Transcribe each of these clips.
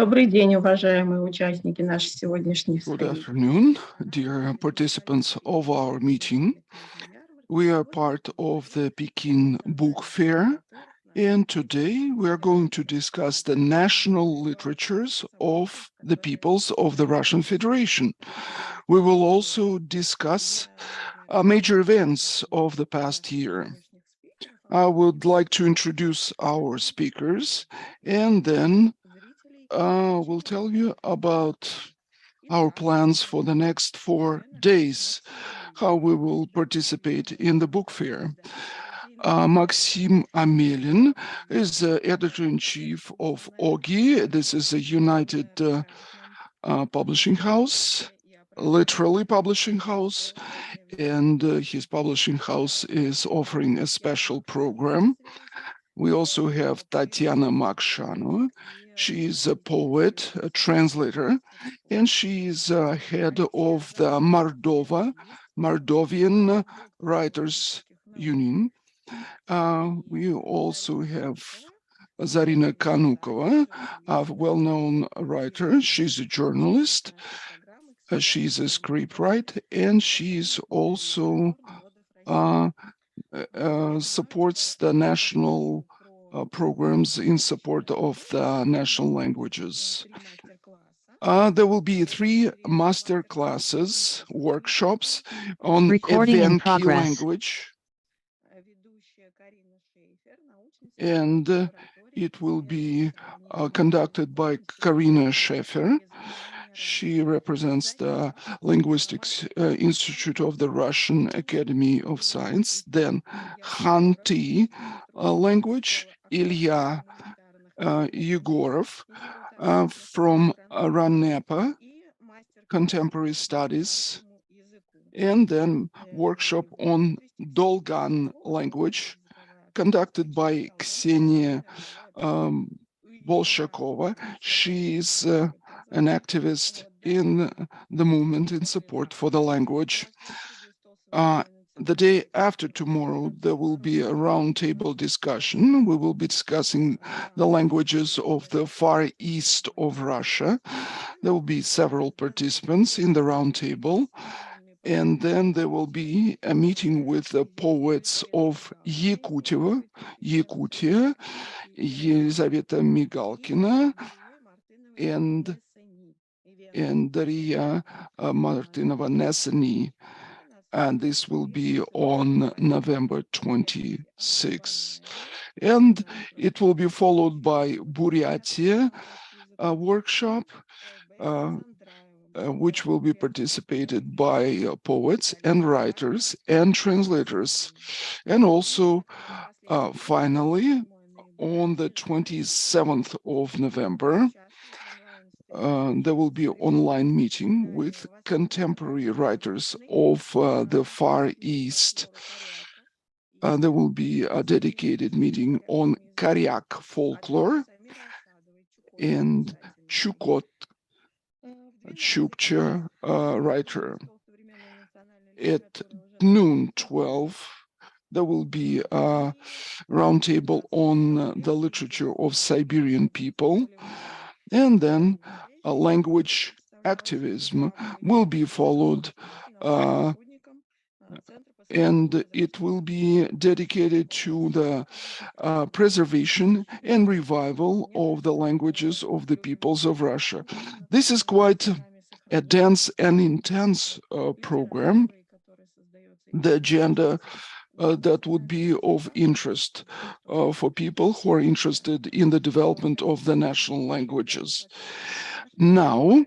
Добрый день, уважаемые участники нашей сегодняшней Good встречи. afternoon, dear participants of our meeting. We are part of the Peking Book Fair, and today we are going to discuss the national literatures of the peoples of the Russian Federation. We will also discuss major events of the past year. I would like to introduce our speakers, and then we'll tell you about our plans for the next 4 days, how we will participate in the book fair. Maksim Amelin is the editor-in-chief of OGI. This is a United Publishing House, literally publishing house, and his publishing house is offering a special program. We also have Tatyana Mokshanova. She is a poet, a translator, and she is head of the Mordovian Writers Union. We also have Zarina Kanukova, a well-known writer. She's a journalist. She's a scriptwriter, and she's also supports the national programs in support of the national languages. There will be 3 master classes, workshops on event key language, and it will be conducted by Karina Schäfer. She represents the Linguistics Institute of the Russian Academy of Science. Then Khanty language, Ilya Yegorov from RANEPA, Contemporary Studies, and then workshop on Dolgan language conducted by Ksenia Bolshakova. She is an activist in the movement in support for the language. The day after tomorrow, there will be a roundtable discussion. We will be discussing the languages of the far east of Russia. There will be several participants in the roundtable. And then there will be a meeting with the poets of Yakutia, Елизавета Migalkina, and Daria Martinova Nesany, and this will be on November 26th. And it will be followed by Buryatia workshop, which will be participated by poets and writers and translators. And also, finally, on the 27th of November, there will be an online meeting with contemporary writers of the Far East. There will be a dedicated meeting on Karyak folklore and Chukcha writer. At noon 12, there will be a roundtable on the literature of Siberian people, and then a language activism will be followed, and it will be dedicated to the preservation and revival of the languages of the peoples of Russia. This is quite a dense and intense program. The agenda that would be of interest for people who are interested in the development of the national languages. Now,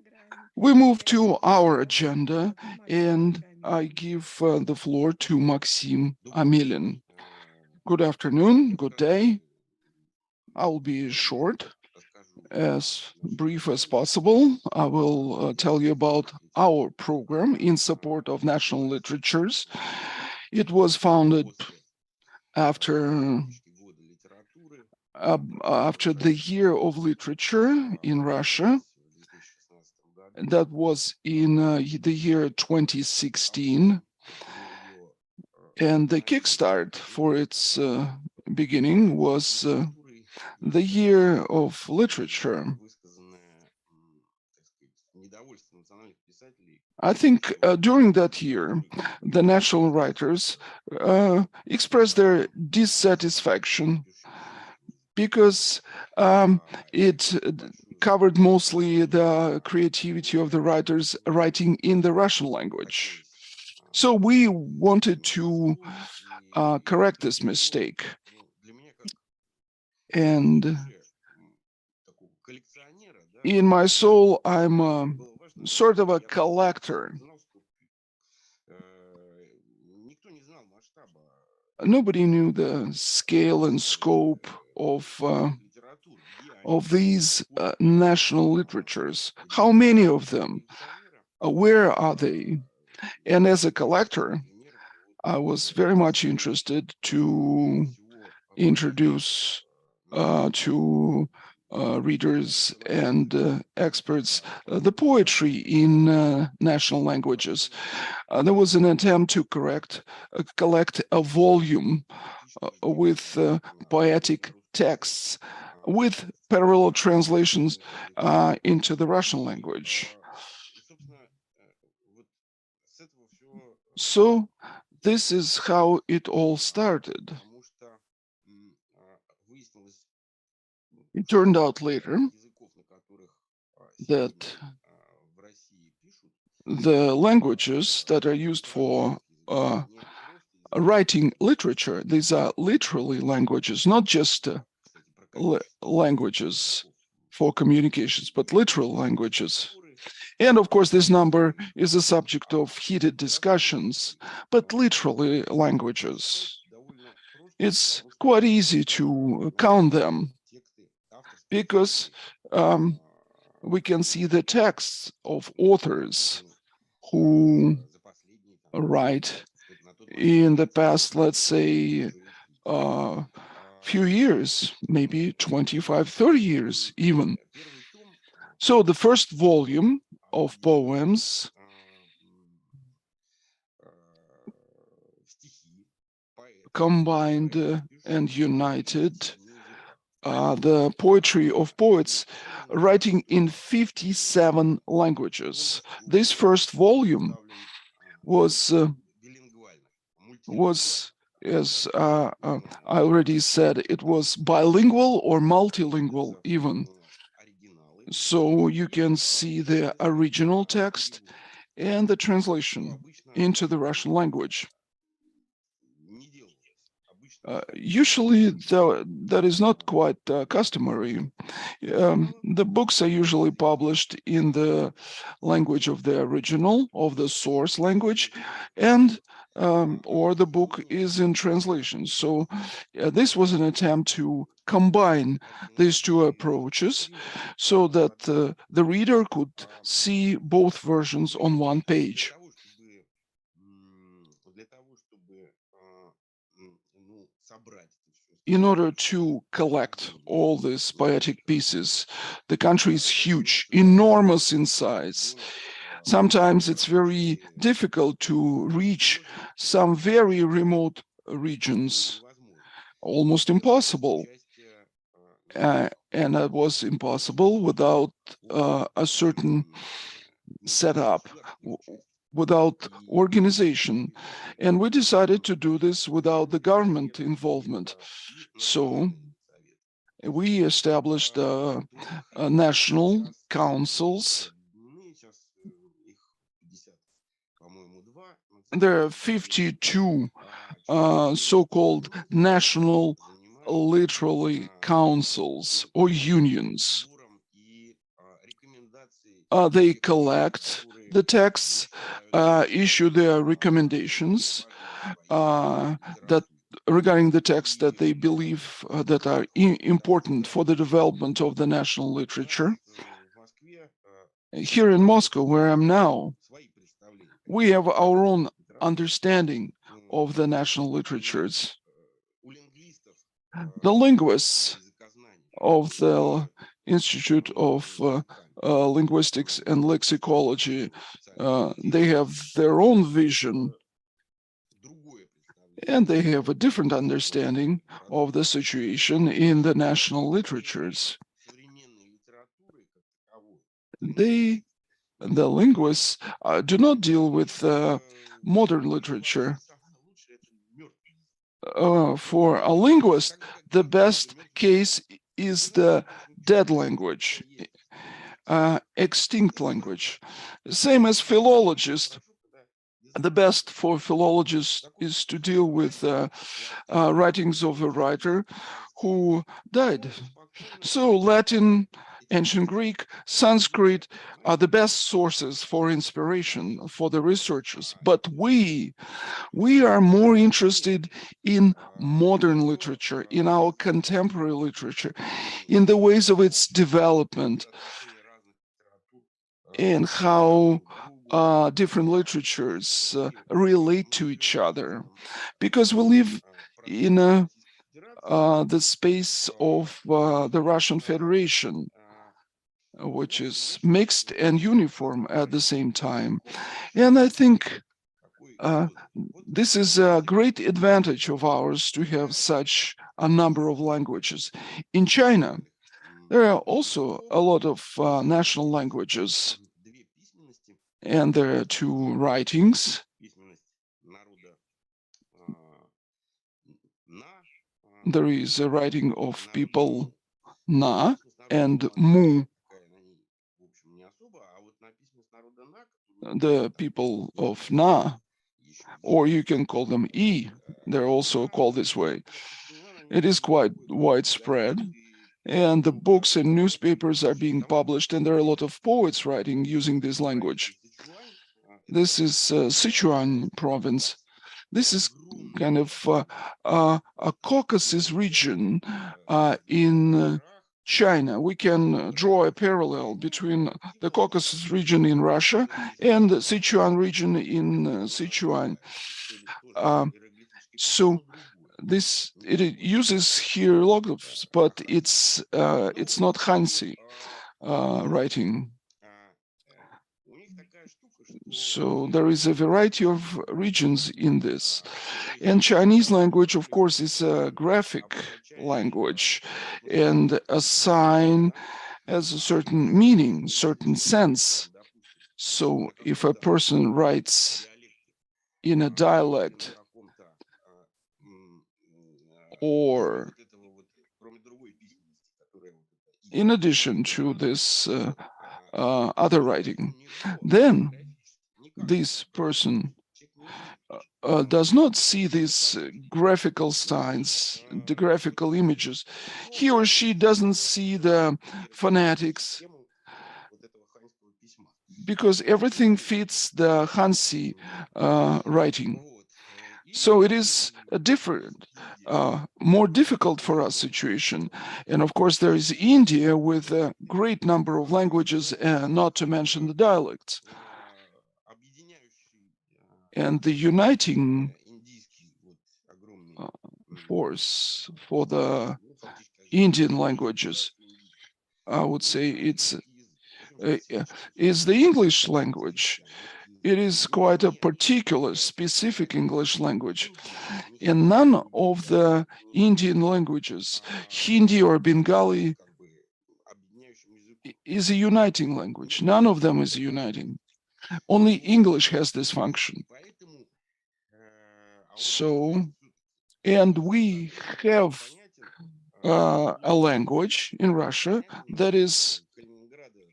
we move to our agenda, and I give the floor to Maksim Amelin. Good afternoon, good day. I'll be short, as brief as possible. I will tell you about our program in support of national literatures. It was founded after the year of literature in Russia. That was in the year 2016. And the kickstart for its beginning was the year of literature. I think during that year, the national writers expressed their dissatisfaction because it covered mostly the creativity of the writers writing in the Russian language. So we wanted to correct this mistake. And in my soul, I'm sort of a collector. Nobody knew the scale and scope of these national literatures. How many of them? Where are they? And as a collector, I was very much interested to introduce to readers and experts the poetry in national languages. There was an attempt to collect a volume with poetic texts with parallel translations into the Russian language. So this is how it all started. It turned out later that the languages that are used for writing literature, these are literally languages, not just languages for communications, but literal languages. And of course, this number is a subject of heated discussions, but literally languages. It's quite easy to count them because we can see the texts of authors who write in the past, let's say, few years, maybe 25, 30 years even. So the first volume of poems combined and united the poetry of poets writing in 57 languages. This first volume was as I already said, it was bilingual or multilingual even. So you can see the original text and the translation into the Russian language. Usually, that is not quite customary. The books are usually published in the language of the original, of the source language, and or the book is in translation. So this was an attempt to combine these two approaches so that the reader could see both versions on one page. In order to collect all these poetic pieces, the country is huge, enormous in size. Sometimes it's very difficult to reach some very remote regions, almost impossible. And that was impossible without a certain setup, without organization. And we decided to do this without the government involvement. So we established national councils. There are 52 so-called national literary councils or unions. They collect the texts, issue their recommendations that regarding the texts that they believe that are important for the development of the national literature. Here in Moscow, where I'm now, we have our own understanding of the national literatures. The linguists of the Institute of Linguistics and Lexicology, they have their own vision, and they have a different understanding of the situation in the national literatures. They the linguists do not deal with modern literature. For a linguist, the best case is the dead language, extinct language. Same as philologist. The best for philologists is to deal with writings of a writer who died. So Latin, ancient Greek, Sanskrit are the best sources for inspiration for the researchers. But we are more interested in modern literature, in our contemporary literature, in the ways of its development, and how different literatures relate to each other. Because we live in the space of the Russian Federation, which is mixed and uniform at the same time. And I think this is a great advantage of ours to have such a number of languages. In China, there are also a lot of national languages, and there are two writings. There is a writing of people Na and Mu, the people of Na, or you can call them I. They're also called this way. It is quite widespread, and the books and newspapers are being published, and there are a lot of poets writing using this language. This is Sichuan province. This is kind of a Caucasus region in China. We can draw a parallel between the Caucasus region in Russia and the Sichuan region in Sichuan. So it uses hieroglyphs, but it's not Hansi writing. So there is a variety of regions in this. And Chinese language, of course, is a graphic language, and a sign has a certain meaning, certain sense. So if a person writes in a dialect, or in addition to this other writing, then this person does not see these graphical signs, the graphical images. He or she doesn't see the phonetics, because everything fits the Hansi writing. So it is a different, more difficult for us situation. And of course, there is India with a great number of languages, not to mention the dialects. And the uniting force for the Indian languages, I would say is the English language. It is quite a particular, specific English language. And none of the Indian languages, Hindi or Bengali, is a uniting language. None of them is uniting. Only English has this function. So, and we have a language in Russia that is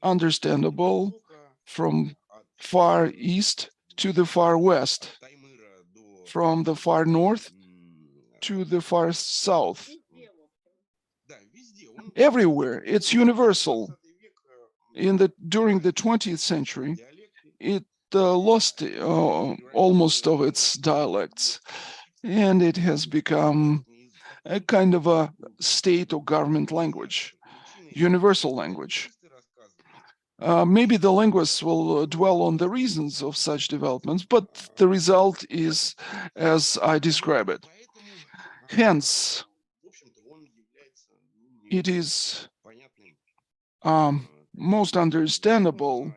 understandable from far east to the far west, from the far north to the far south. Everywhere, it's universal. During the 20th century, it lost almost of its dialects, and it has become a kind of a state or government language, universal language. Maybe the linguists will dwell on the reasons of such developments, but the result is as I describe it. Hence, it is most understandable.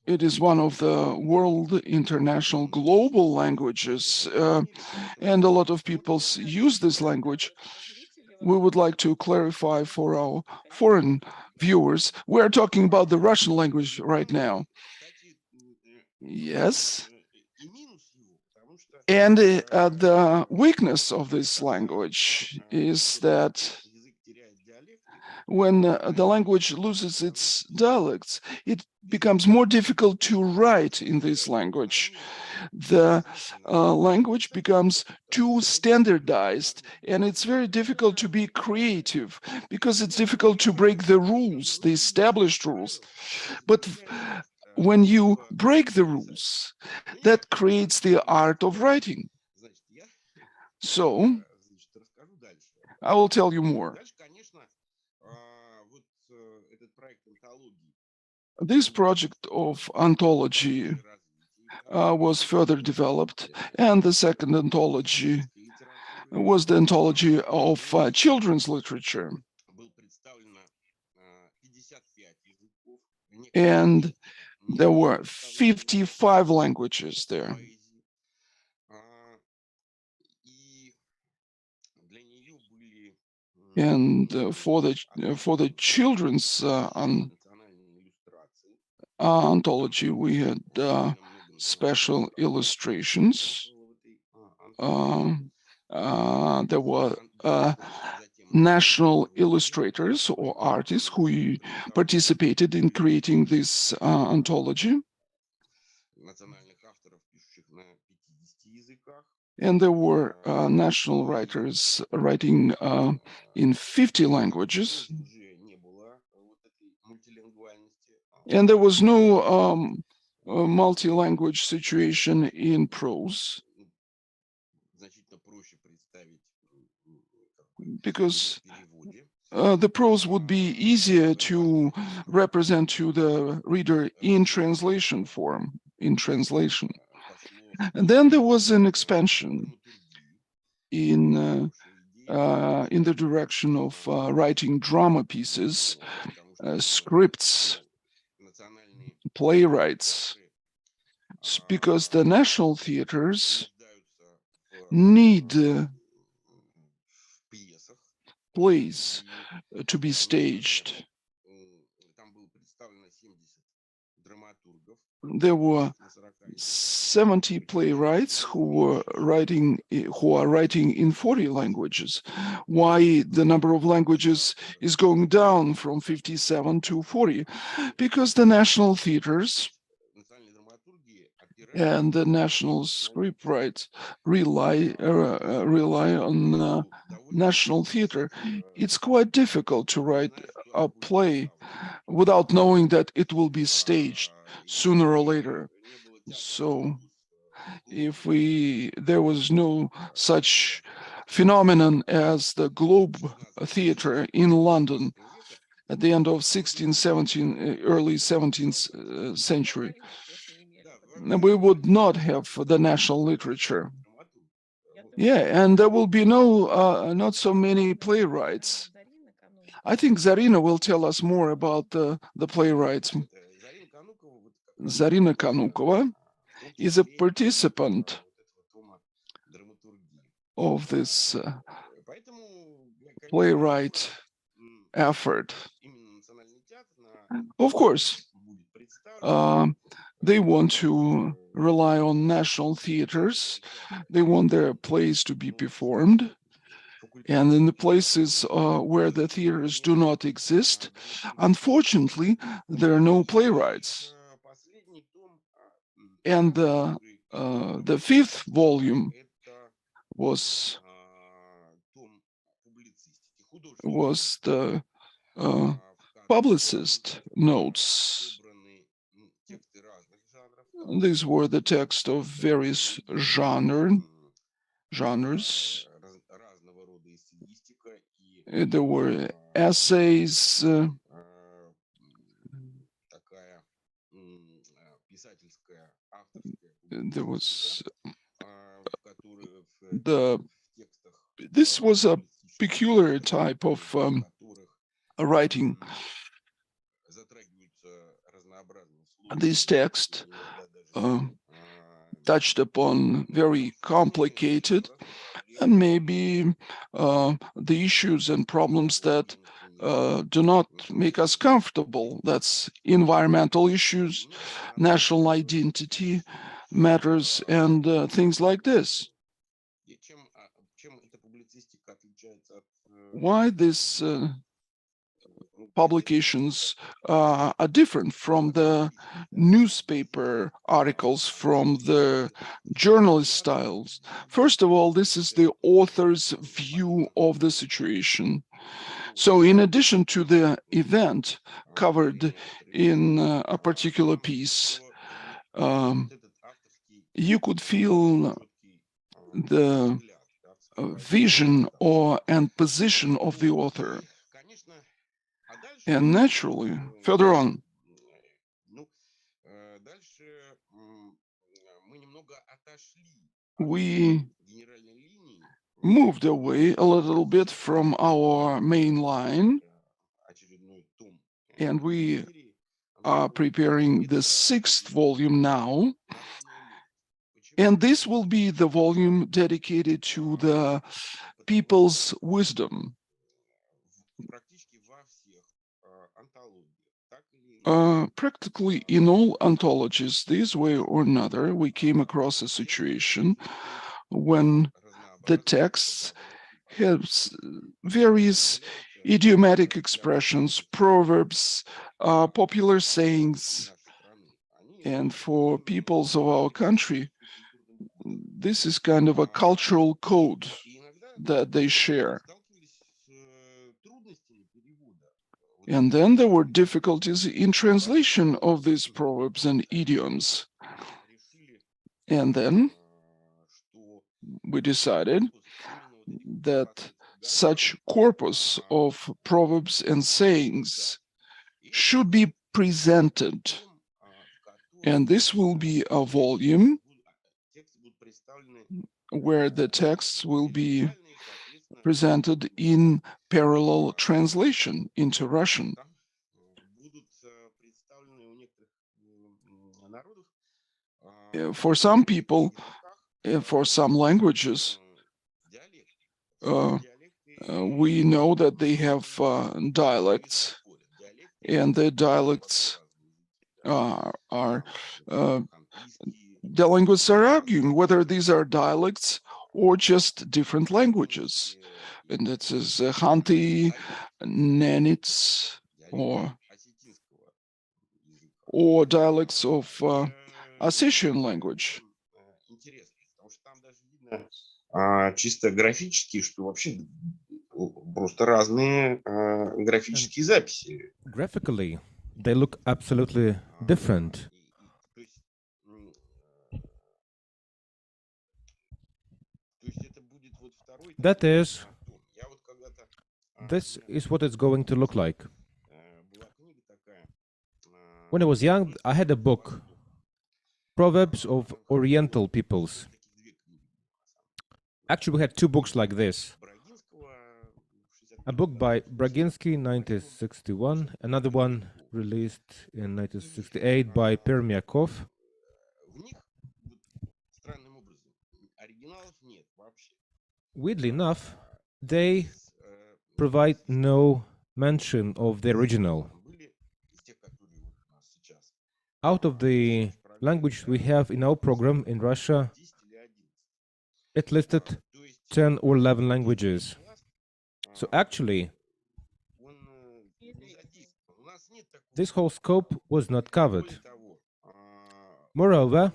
It is one of the world international global languages, and a lot of people use this language. We would like to clarify for our foreign viewers, we're talking about the Russian language right now. Yes. And the weakness of this language is that when the language loses its dialects, it becomes more difficult to write in this language. The language becomes too standardized, and it's very difficult to be creative because it's difficult to break the rules, the established rules. But when you break the rules, that creates the art of writing. So I will tell you more. This project of anthology was further developed, and the second anthology was the anthology of children's literature. And there were 55 languages there. And for the children's anthology, we had special illustrations. There were national illustrators or artists who participated in creating this anthology. And there were national writers writing in 50 languages. And there was no multi-language situation in prose, because the prose would be easier to represent to the reader in translation form, in translation. And then there was an expansion in the direction of writing drama pieces, scripts, playwrights, because the national theaters need plays to be staged. There were 70 playwrights who are writing in 40 languages. Why the number of languages is going down from 57 to 40? Because the national theaters and the national scriptwriters rely on national theater. It's quite difficult to write a play without knowing that it will be staged sooner or later. So if there was no such phenomenon as the Globe Theatre in London at the end of 16th, 17th, early 17th century, we would not have the national literature. Yeah, and there will be not so many playwrights. I think Zarina will tell us more about the playwrights. Zarina Kanukova is a participant of this playwright effort. Of course, they want to rely on national theaters. They want their plays to be performed. And in the places where the theaters do not exist, unfortunately, there are no playwrights. And the fifth volume was the publicist notes. These were the text of various genres. There were essays, there was this was a peculiar type of writing. This text touched upon very complicated and maybe the issues and problems that do not make us comfortable. That's environmental issues, national identity matters, and things like this. Why these publications are different from the newspaper articles, from the journalist styles? First of all, this is the author's view of the situation. So in addition to the event covered in a particular piece, you could feel the vision and position of the author. And naturally, further on, we moved away a little bit from our main line, and we are preparing the 6th volume now. And this will be the volume dedicated to the people's wisdom. Practically in all anthologies, this way or another, we came across a situation when the texts have various idiomatic expressions, proverbs, popular sayings, and for peoples of our country, this is kind of a cultural code that they share. And then there were difficulties in translation of these proverbs and idioms. And then we decided that such corpus of proverbs and sayings should be presented. And this will be a volume where the texts will be presented in parallel translation into Russian. For some people, for some languages, we know that they have dialects, and the dialects the linguists are arguing whether these are dialects or just different languages. And it is Khanty, Nenets, or dialects of Ossetian language. Чисто графически, что вообще просто разные графические записи. Graphically, they look absolutely different. That is, this is what it's going to look like. When I was young, I had a book, Proverbs of Oriental Peoples. Actually, we had 2 books like this. A book by Braginsky, 1961, another one released in 1968 by Permyakov. Weirdly enough, they provide no mention of the original. Out of the language we have in our program in Russia, it listed 10 or 11 languages. So actually, this whole scope was not covered. Moreover,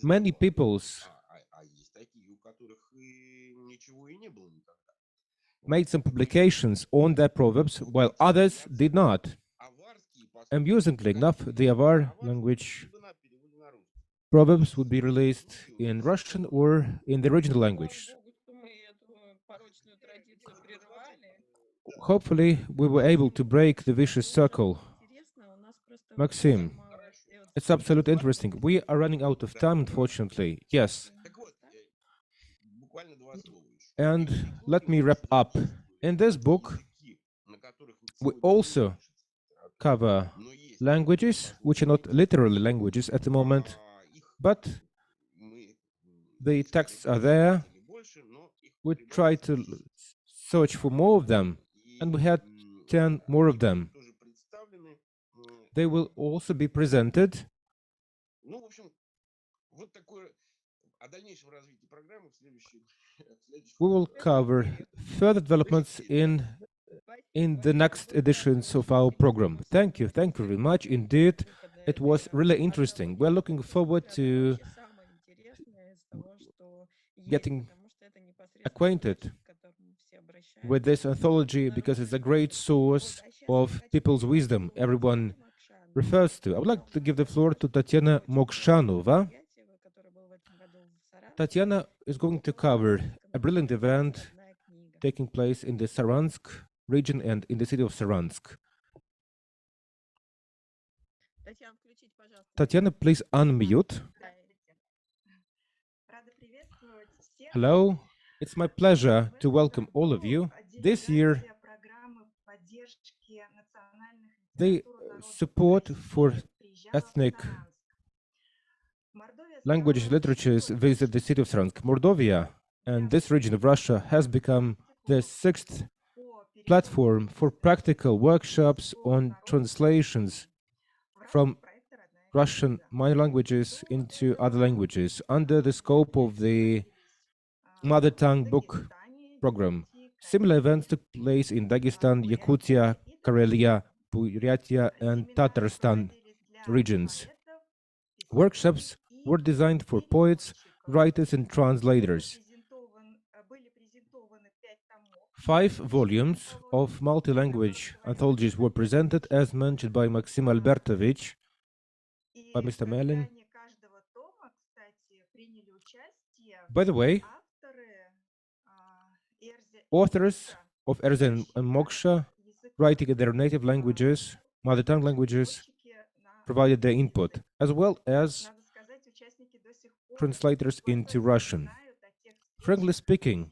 many peoples made some publications on their proverbs, while others did not. Amusingly enough, the Avar language proverbs would be released in Russian or in the original language. Hopefully, we were able to break the vicious circle. Maxim, it's absolutely interesting. We are running out of time, unfortunately. Yes. And let me wrap up. In this book, we also cover languages, which are not literally languages at the moment, but The texts are there. We tried to search for more of them, and we had 10 more of them. They will also be presented. We will cover further developments in the next editions of our program. Thank you very much. Indeed, it was really interesting. We're looking forward to getting acquainted with this anthology because it's a great source of people's wisdom everyone refers to. I would like to give the floor to Tatyana Mokshanova. Tatyana is going to cover a brilliant event taking place in the Saransk region and in the city of Saransk. Tatyana, please unmute. Hello, it's my pleasure to welcome all of you. This year, the support for ethnic languages, literatures visit the city of Saransk, Mordovia, and this region of Russia has become the sixth platform for practical workshops on translations from Russian minor languages into other languages under the scope of the Mother Tongue Book Program. Similar events took place in Dagestan, Yakutia, Karelia, Buryatia, and Tatarstan regions. Workshops were designed for poets, writers, and translators. 5 volumes of multi-language anthologies were presented, as mentioned by Maksim Albertovich, by Mr. Amelin. By the way, authors of Erzya and Moksha, writing in their native languages, mother tongue languages, provided their input, as well as translators into Russian. Frankly speaking,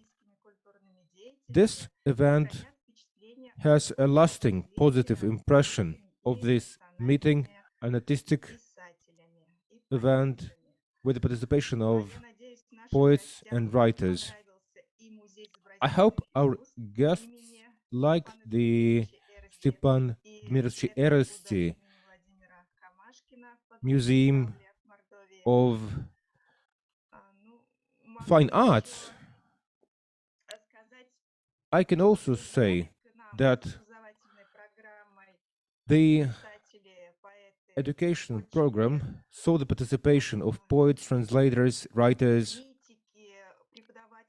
this event has a lasting positive impression of this meeting, an artistic event with the participation of poets and writers. I hope our guests liked the Stepan Dmitrievich Erzya Museum of Fine Arts. I can also say that the education program saw the participation of poets, translators, writers,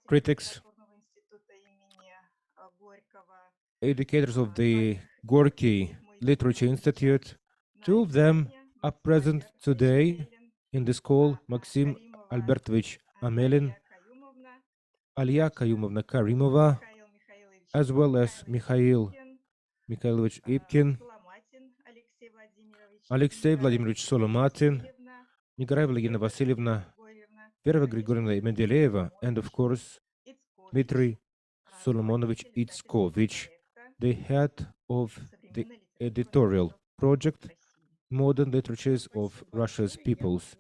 critics, educators of the Gorky Literature Institute. 2 of them are present today in this call: Maksim Albertovich Amelin, Alyona Karimova, as well as Mikhail Mikhailovich Ipkin, Alexey Vladimirovich Solomatin, Nikolai Vladimировna Vasilyevna, Vera Grigorievna Mendeleeva, and of course, Dmitry Solomonovich Itskovich, the head of the editorial project Modern Literatures of Russia's Peoples.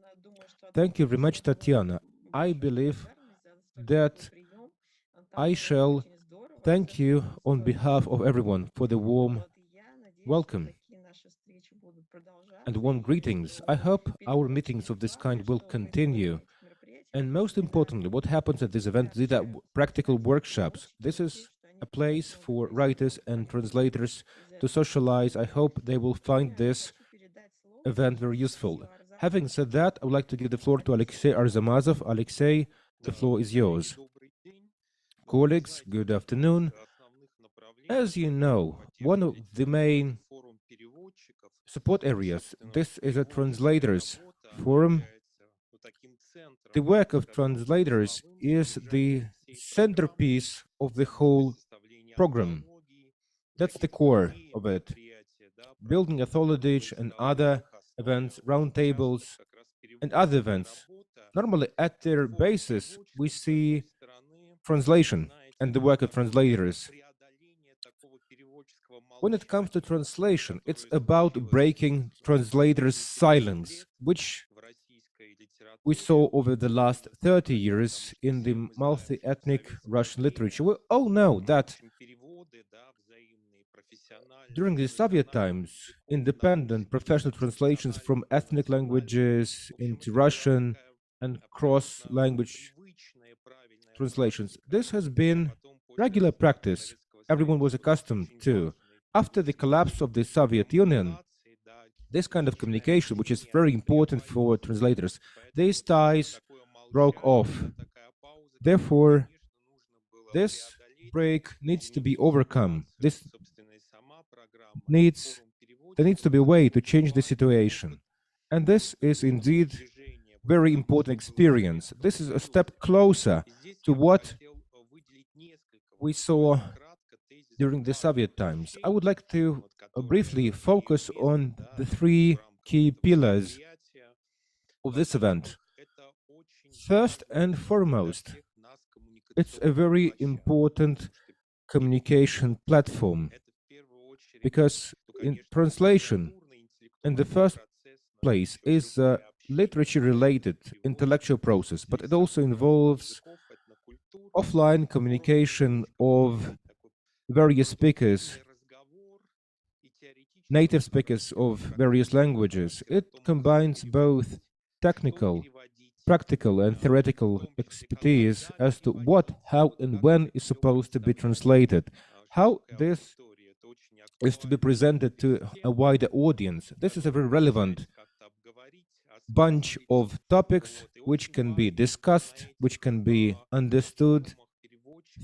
Thank you very much, Tatyana. I believe that I shall thank you on behalf of everyone for the warm welcome and warm greetings. I hope our meetings of this kind will continue. And most importantly, what happens at this event, these are practical workshops. This is a place for writers and translators to socialize. I hope they will find this event very useful. Having said that, I would like to give the floor to Alexey Arzamazov. Alexey, the floor is yours. Colleagues, good afternoon. As you know, one of the main support areas, this is a translators forum. The work of translators is the centerpiece of the whole program. That's the core of it. Building anthology and other events, roundtables, and other events. Normally, at their basis, we see translation and the work of translators. When it comes to translation, it's about breaking translators' silence, which we saw over the last 30 years in the multi-ethnic Russian literature. We all know that during the Soviet times, independent professional translations from ethnic languages into Russian and cross-language translations, this has been regular practice. Everyone was accustomed to. After the collapse of the Soviet Union, this kind of communication, which is very important for translators, these ties broke off. Therefore, this break needs to be overcome. There needs to be a way to change the situation. And this is indeed very important experience. This is a step closer to what we saw during the Soviet times. I would like to briefly focus on the three key pillars of this event. First and foremost, it's a very important communication platform because in translation, in the first place, is a literature-related intellectual process, but it also involves offline communication of various speakers, native speakers of various languages. It combines both technical, practical, and theoretical expertise as to what, how, and when is supposed to be translated, how this is to be presented to a wider audience. This is a very relevant bunch of topics which can be discussed, which can be understood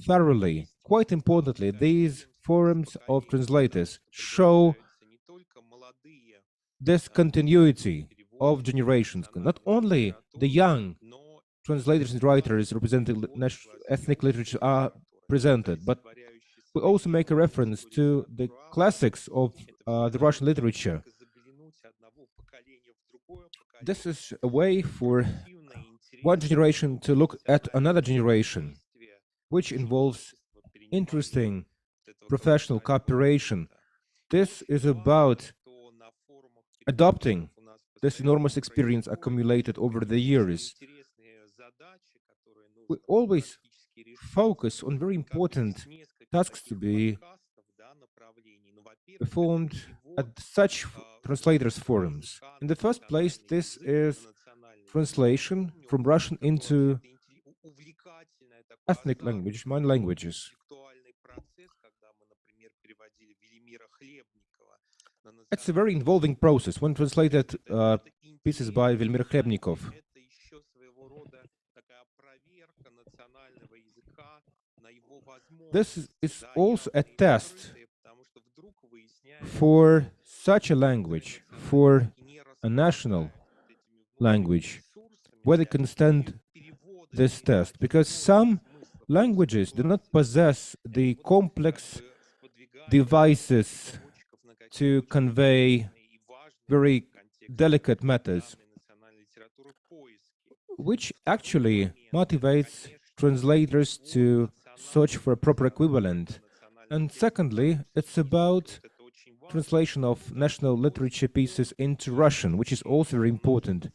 thoroughly. Quite importantly, these forums of translators show this continuity of generations. Not only the young translators and writers representing ethnic literature are presented, but we also make a reference to the classics of the Russian literature. This is a way for one generation to look at another generation, which involves interesting professional cooperation. This is about adopting this enormous experience accumulated over the years. We always focus on very important tasks to be performed at such translators forums. In the first place, this is translation from Russian into ethnic language, minor languages. It's a very involving process. One translated pieces by Velmir Khlebnikov. This is also a test for such a language, for a national language, whether it can stand this test, because some languages do not possess the complex devices to convey very delicate matters, which actually motivates translators to search for a proper equivalent. And secondly, it's about translation of national literature pieces into Russian, which is also very important.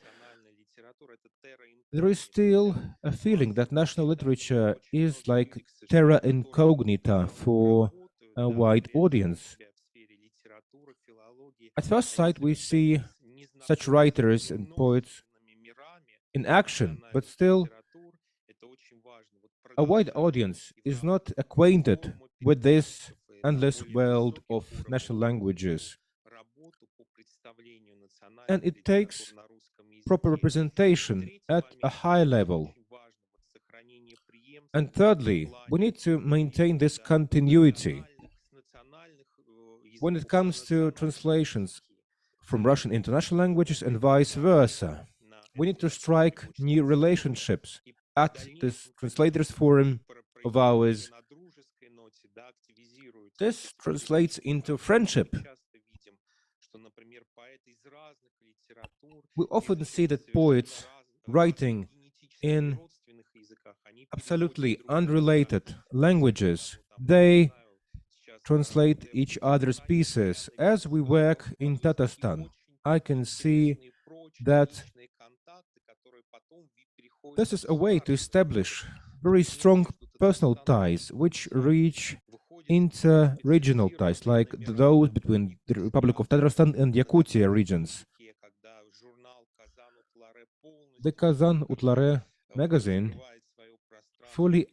There is still a feeling that national literature is like terra incognita for a wide audience. At first sight, we see such writers and poets in action, but still a wide audience is not acquainted with this endless world of national languages. And it takes proper representation at a high level. And thirdly, we need to maintain this continuity. When it comes to translations from Russian into national languages and vice versa, we need to strike new relationships at this translators forum of ours. This translates into friendship. We often see that poets writing in absolutely unrelated languages, they translate each other's pieces. As we work in Tatarstan, I can see that This is a way to establish very strong personal ties which reach inter-regional ties, like those between the Republic of Tatarstan and Yakutia regions. The Kazan Utlare magazine fully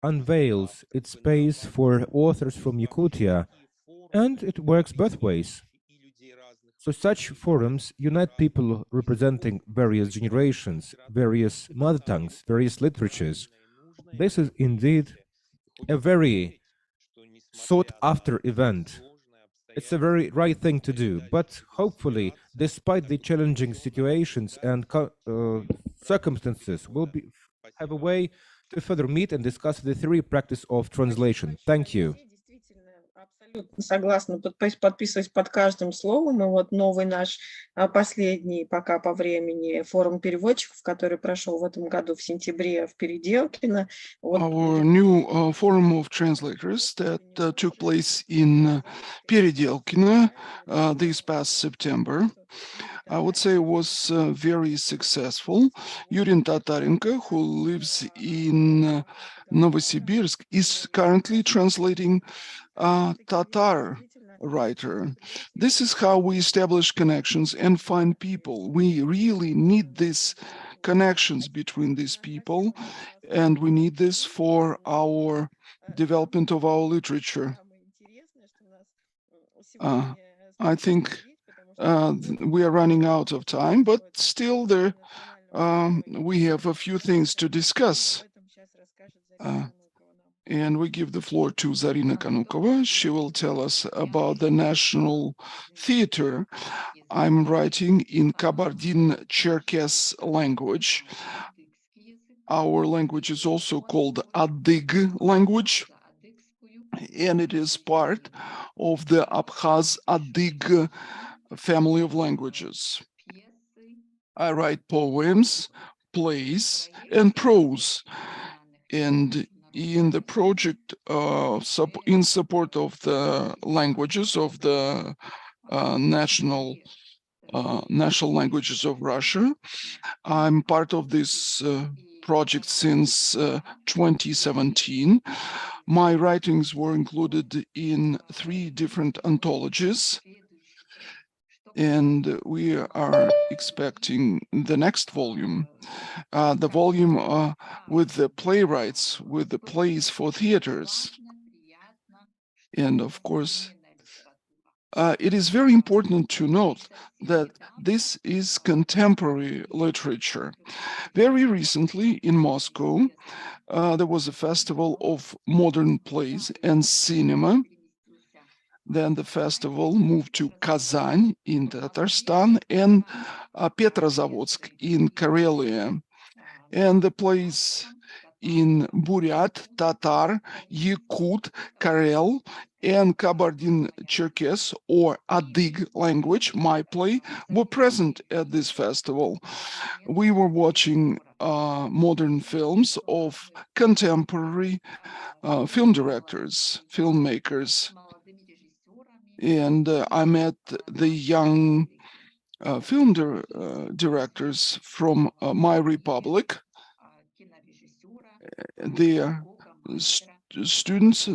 unveils its space for authors from Yakutia, and it works both ways. So such forums unite people representing various generations, various mother tongues, various literatures. This is indeed a very sought-after event. It's a very right thing to do, but hopefully, despite the challenging situations and circumstances, we'll have a way to further meet and discuss the theory practice of translation. Thank you. Абсолютно согласна, подписываюсь под каждым словом. И вот новый наш последний пока по времени форум переводчиков, который прошел в этом году в сентябре в Переделкино. Our new forum of translators that took place in Peredelkino this past September, I would say was very successful. Yurin Tatarenko, who lives in Novosibirsk, is currently translating a Tatar writer. This is how we establish connections and find people. We really need these connections between these people, and we need this for our development of our literature. I think we are running out of time, but still there we have a few things to discuss. And we give the floor to Zarina Kanukova. She will tell us about the national theater. I'm writing in Kabardian Cherkess language. Our language is also called Adyg language, and it is part of the Abkhaz-Adyg family of languages. I write poems, plays, and prose, and in the project in support of the languages of the national languages of Russia. I'm part of this project since 2017. My writings were included in 3 different anthologies, and we are expecting the next volume, the volume with the playwrights, with the plays for theaters. And of course, it is very important to note that this is contemporary literature. Very recently in Moscow, there was a festival of modern plays and cinema. Then the festival moved to Kazan in Tatarstan and Petrozavodsk in Karelia. And the plays in Buryat, Tatar, Yakut, Karel, and Kabardian Cherkess or Adyg language, my play, were present at this festival. We were watching modern films of contemporary film directors, filmmakers, and I met the young film directors from my republic. They are students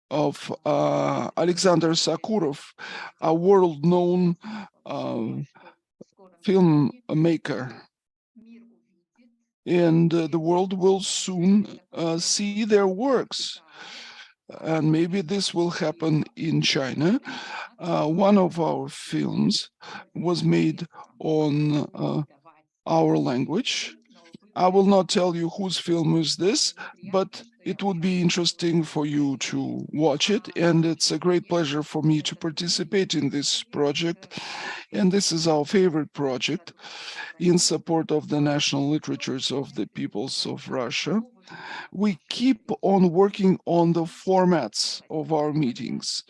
of Alexander Sakurov, a world-known filmmaker. And the world will soon see their works. And maybe this will happen in China. One of our films was made on our language. I will not tell you whose film is this, but it would be interesting for you to watch it, and it's a great pleasure for me to participate in this project. And this is our favorite project in support of the national literatures of the peoples of Russia. We keep on working on the formats of our meetings,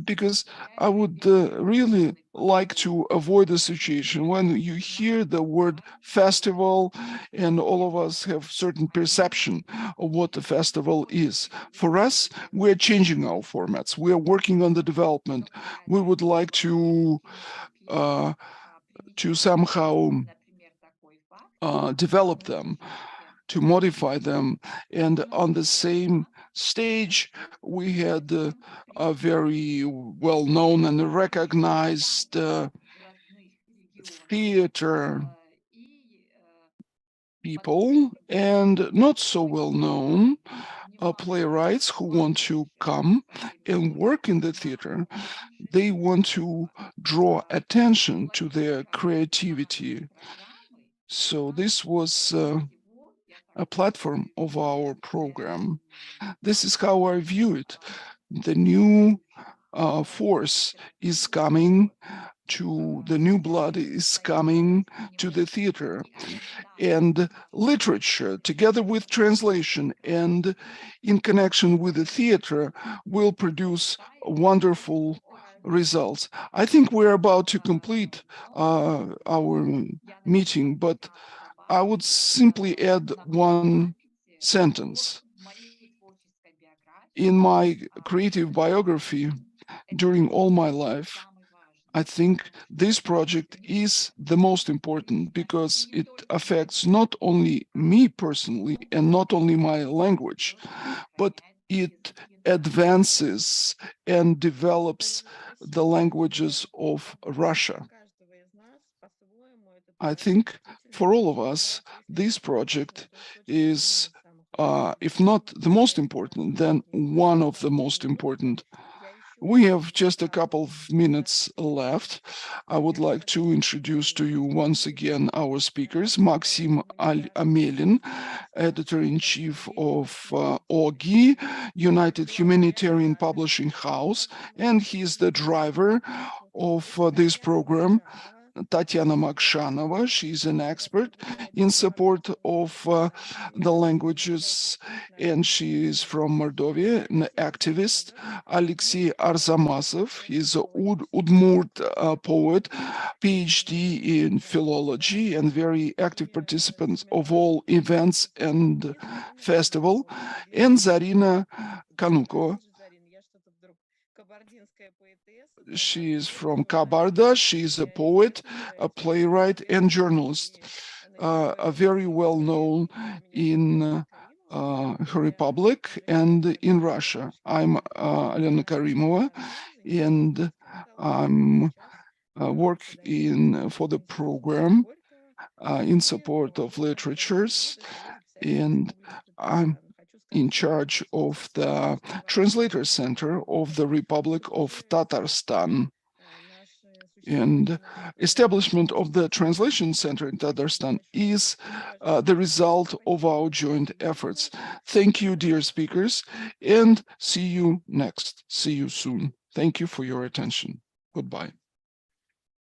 because I would really like to avoid a situation when you hear the word festival and all of us have certain perception of what the festival is. For us, we're changing our formats. We're working on the development. We would like to to somehow develop them, to modify them. And on the same stage, we had a very well-known and recognized theater people and not so well-known playwrights who want to come and work in the theater. They want to draw attention to their creativity. So this was a platform of our program. This is how I view it. The new force is coming to, the new blood is coming to the theater. And literature, together with translation and in connection with the theater, will produce wonderful results. I think we're about to complete our meeting, but I would simply add one sentence. In my creative biography, during all my life, I think this project is the most important because it affects not only me personally and not only my language, but it advances and develops the languages of Russia. I think for all of us, this project is, if not the most important, then one of the most important. We have just a couple of minutes left. I would like to introduce to you once again our speakers, Maksim Amelin, editor-in-chief of UB, United Humanitarian Publishing House, and he's the driver of this program. Tatyana Mokshanova, she's an expert in support of the languages, and she is from Mordovia, an activist. Alexey Arzamazov, he's an Udmurt poet, PhD in philology, and very active participant of all events and festival. And Zarina Kanukova. She is from Kabardian. She is a poet, a playwright, and journalist, very well known in her republic and in Russia. I'm Alyona Karimova, and I'm work for the program in support of literatures, and I'm in charge of the translator center of the Republic of Tatarstan. And establishment of the translation center in Tatarstan is the result of our joint efforts. Thank you, dear speakers, and see you next. See you soon. Thank you for your attention. Goodbye.